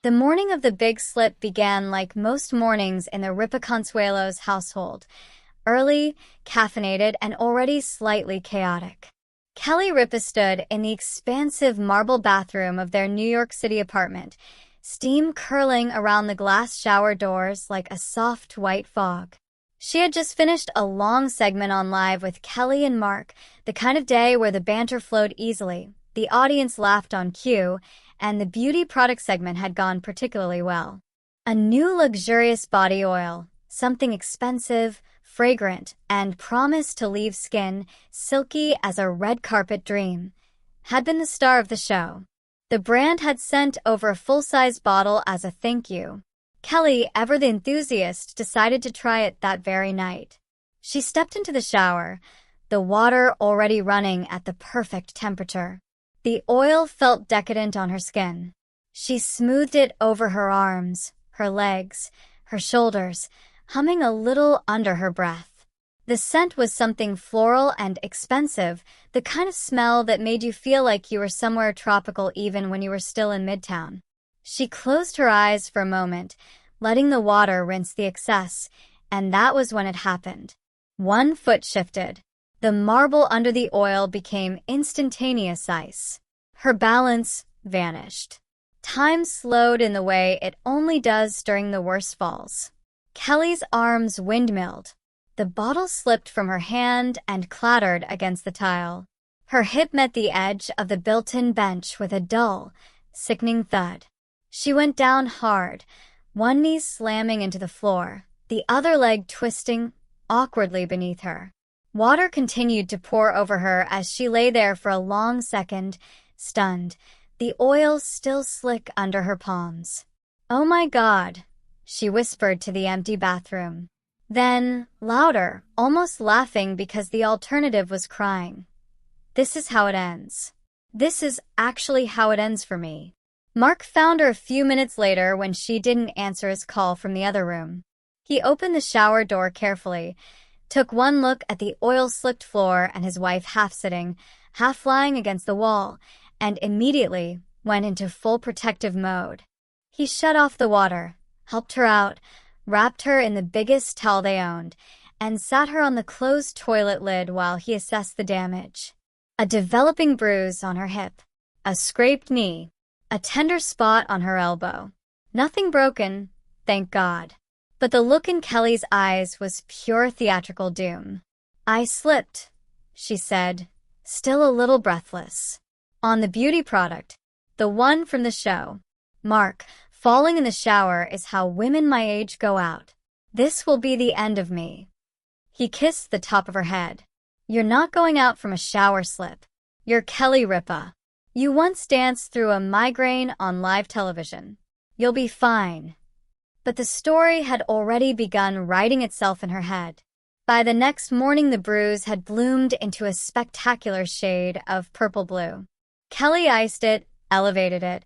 The morning of the big slip began like most mornings in the Ripa Consuelo's household, early, caffeinated, and already slightly chaotic. Kelly Ripa stood in the expansive marble bathroom of their New York City apartment, steam curling around the glass shower doors like a soft white fog. She had just finished a long segment on Live with Kelly and Mark, the kind of day where the banter flowed easily, the audience laughed on cue, and the beauty product segment had gone particularly well. A new luxurious body oil, something expensive, fragrant, and promised to leave skin silky as a red carpet dream, had been the star of the show. The brand had sent over a full-size bottle as a thank you. Kelly, ever the enthusiast, decided to try it that very night. She stepped into the shower, the water already running at the perfect temperature. The oil felt decadent on her skin. She smoothed it over her arms, her legs, her shoulders, humming a little under her breath. The scent was something floral and expensive, the kind of smell that made you feel like you were somewhere tropical even when you were still in Midtown. She closed her eyes for a moment, letting the water rinse the excess, and that was when it happened. One foot shifted. The marble under the oil became instantaneous ice. Her balance vanished. Time slowed in the way it only does during the worst falls. Kelly's arms windmilled. The bottle slipped from her hand and clattered against the tile. Her hip met the edge of the built-in bench with a dull, sickening thud. She went down hard, one knee slamming into the floor, the other leg twisting awkwardly beneath her. Water continued to pour over her as she lay there for a long second, stunned, the oil still slick under her palms. "Oh my God," she whispered to the empty bathroom. Then, louder, almost laughing because the alternative was crying. "This is how it ends. This is actually how it ends for me." Mark found her a few minutes later when she didn't answer his call from the other room. He opened the shower door carefully, took one look at the oil-slicked floor and his wife half-sitting, half-lying against the wall, and immediately went into full protective mode. He shut off the water, helped her out, wrapped her in the biggest towel they owned, and sat her on the closed toilet lid while he assessed the damage. A developing bruise on her hip, a scraped knee, a tender spot on her elbow. Nothing broken, thank God. But the look in Kelly's eyes was pure theatrical doom. "I slipped," she said, still a little breathless. On the beauty product, the one from the show. "Mark, falling in the shower is how women my age go out. This will be the end of me." He kissed the top of her head. "You're not going out from a shower slip. You're Kelly Ripa. You once danced through a migraine on live television. You'll be fine." But the story had already begun writing itself in her head. By the next morning, the bruise had bloomed into a spectacular shade of purple-blue. Kelly iced it, elevated it,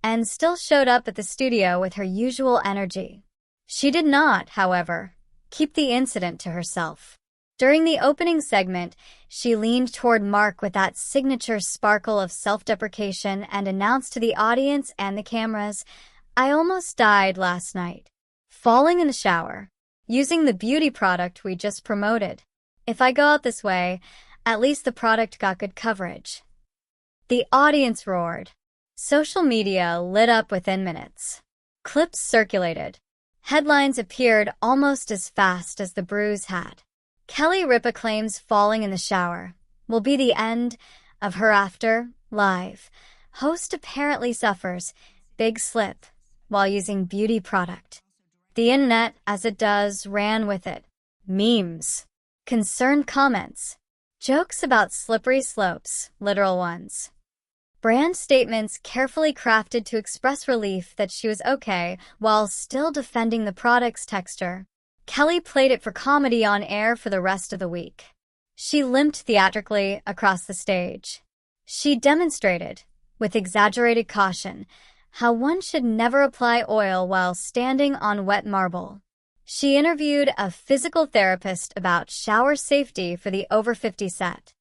and still showed up at the studio with her usual energy. She did not, however, keep the incident to herself. During the opening segment, she leaned toward Mark with that signature sparkle of self-deprecation and announced to the audience and the cameras, "I almost died last night. Falling in the shower. Using the beauty product we just promoted. If I go out this way, at least the product got good coverage." The audience roared. Social media lit up within minutes. Clips circulated. Headlines appeared almost as fast as the bruise had. Kelly Ripa claims falling in the shower will be the end of her after Live. Host apparently suffers big slip while using beauty product. The internet, as it does, ran with it. Memes, concerned comments, jokes about slippery slopes, literal ones. Brand statements carefully crafted to express relief that she was okay while still defending the product's texture. Kelly played it for comedy on air for the rest of the week. She limped theatrically across the stage. She demonstrated, with exaggerated caution, how one should never apply oil while standing on wet marble. She interviewed a physical therapist about shower safety for the Over 50 set.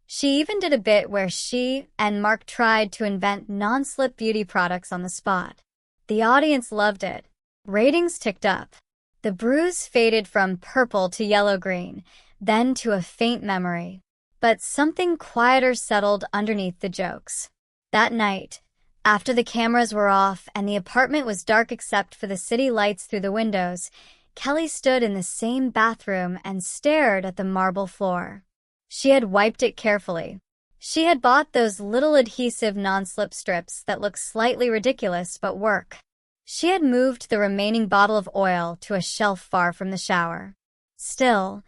She even did a bit where she and Mark tried to invent non-slip beauty products on the spot. The audience loved it. Ratings ticked up. The bruise faded from purple to yellow-green, then to a faint memory. But something quieter settled underneath the jokes. That night, after the cameras were off and the apartment was dark except for the city lights through the windows, Kelly stood in the same bathroom and stared at the marble floor. She had wiped it carefully. She had bought those little adhesive non-slip strips that look slightly ridiculous but work. She had moved the remaining bottle of oil to a shelf far from the shower. Still,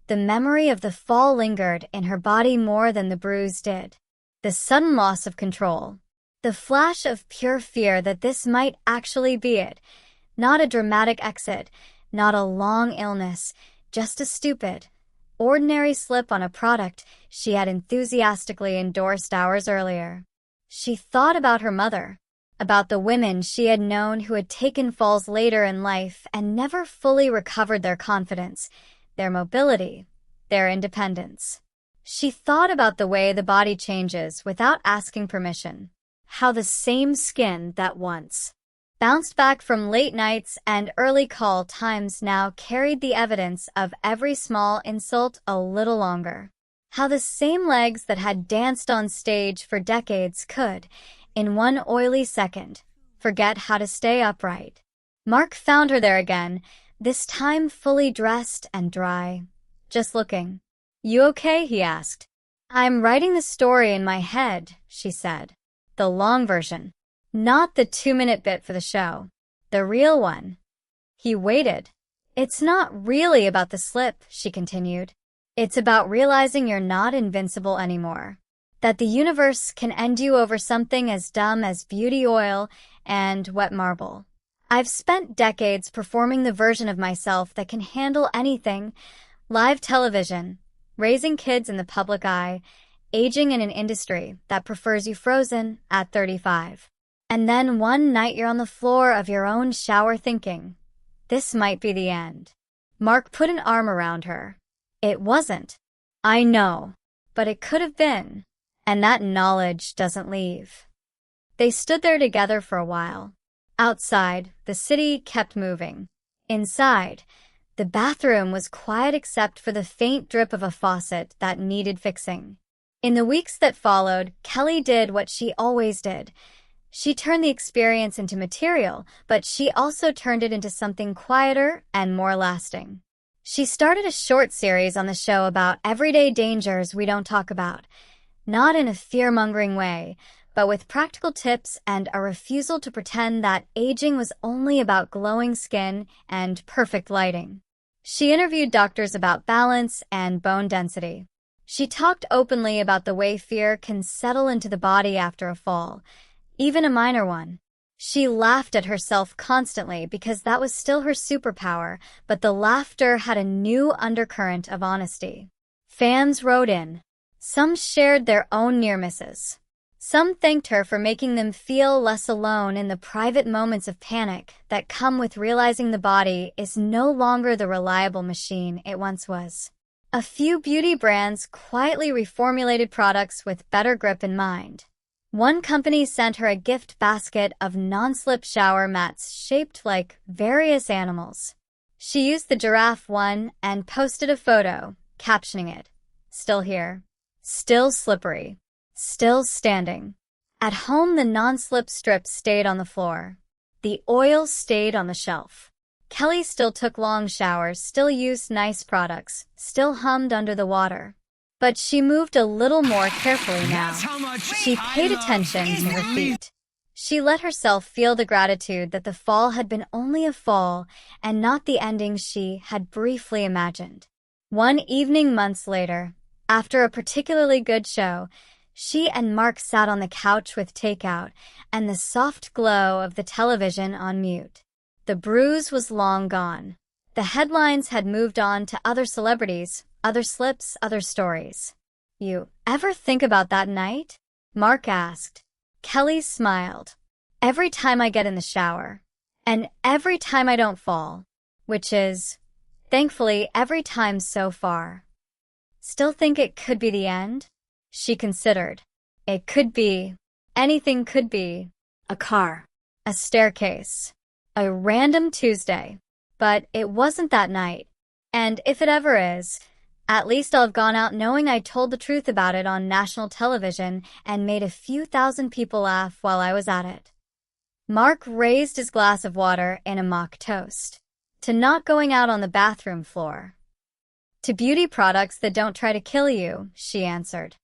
the memory of the fall lingered in her body more than the bruise did. The sudden loss of control. The flash of pure fear that this might actually be it. Not a dramatic exit, not a long illness, just a stupid, ordinary slip on a product she had enthusiastically endorsed hours earlier. She thought about her mother, about the women she had known who had taken falls later in life and never fully recovered their confidence, their mobility, their independence. She thought about the way the body changes without asking permission, how the same skin that once bounced back from late nights and early call times now carried the evidence of every small insult a little longer. How the same legs that had danced on stage for decades could, in one oily second, forget how to stay upright. Mark found her there again, this time fully dressed and dry. Just looking. "You okay?" he asked. "I'm writing the story in my head," she said. "The long version. Not the 2-minute bit for the show. The real one." He waited. "It's not really about the slip," she continued. "It's about realizing you're not invincible anymore. That the universe can end you over something as dumb as beauty oil and wet marble. I've spent decades performing the version of myself that can handle anything. Live television, raising kids in the public eye, aging in an industry that prefers you frozen at 35. And then one night you're on the floor of your own shower thinking, this might be the end." Mark put an arm around her. "It wasn't. I know, but it could have been. And that knowledge doesn't leave." They stood there together for a while. Outside, the city kept moving. Inside, the bathroom was quiet except for the faint drip of a faucet that needed fixing. In the weeks that followed, Kelly did what she always did. She turned the experience into material, but she also turned it into something quieter and more lasting. She started a short series on the show about everyday dangers we don't talk about. Not in a fear-mongering way, but with practical tips and a refusal to pretend that aging was only about glowing skin and perfect lighting. She interviewed doctors about balance and bone density. She talked openly about the way fear can settle into the body after a fall, even a minor one. She laughed at herself constantly because that was still her superpower, but the laughter had a new undercurrent of honesty. Fans wrote in. Some shared their own near misses. Some thanked her for making them feel less alone in the private moments of panic that come with realizing the body is no longer the reliable machine it once was. A few beauty brands quietly reformulated products with better grip in mind. One company sent her a gift basket of non-slip shower mats shaped like various animals. She used the giraffe one and posted a photo, captioning it, "Still here. Still slippery. Still standing." At home, the non-slip strips stayed on the floor. The oil stayed on the shelf. Kelly still took long showers, still used nice products, still hummed under the water. But she moved a little more carefully now. She paid attention to her feet. She let herself feel the gratitude that the fall had been only a fall and not the ending she had briefly imagined. One evening months later, after a particularly good show, she and Mark sat on the couch with takeout and the soft glow of the television on mute. The bruise was long gone. The headlines had moved on to other celebrities, other slips, other stories. "You ever think about that night?" Mark asked. Kelly smiled. "Every time I get in the shower. And every time I don't fall. Which is, thankfully, every time so far." "Still think it could be the end?" She considered. "It could be. Anything could be. A car. A staircase. A random Tuesday. But it wasn't that night. And if it ever is, at least I'll have gone out knowing I told the truth about it on national television and made a few thousand people laugh while I was at it. Mark raised his glass of water in a mock toast. To not going out on the bathroom floor. To beauty products that don't try to kill you, she answered.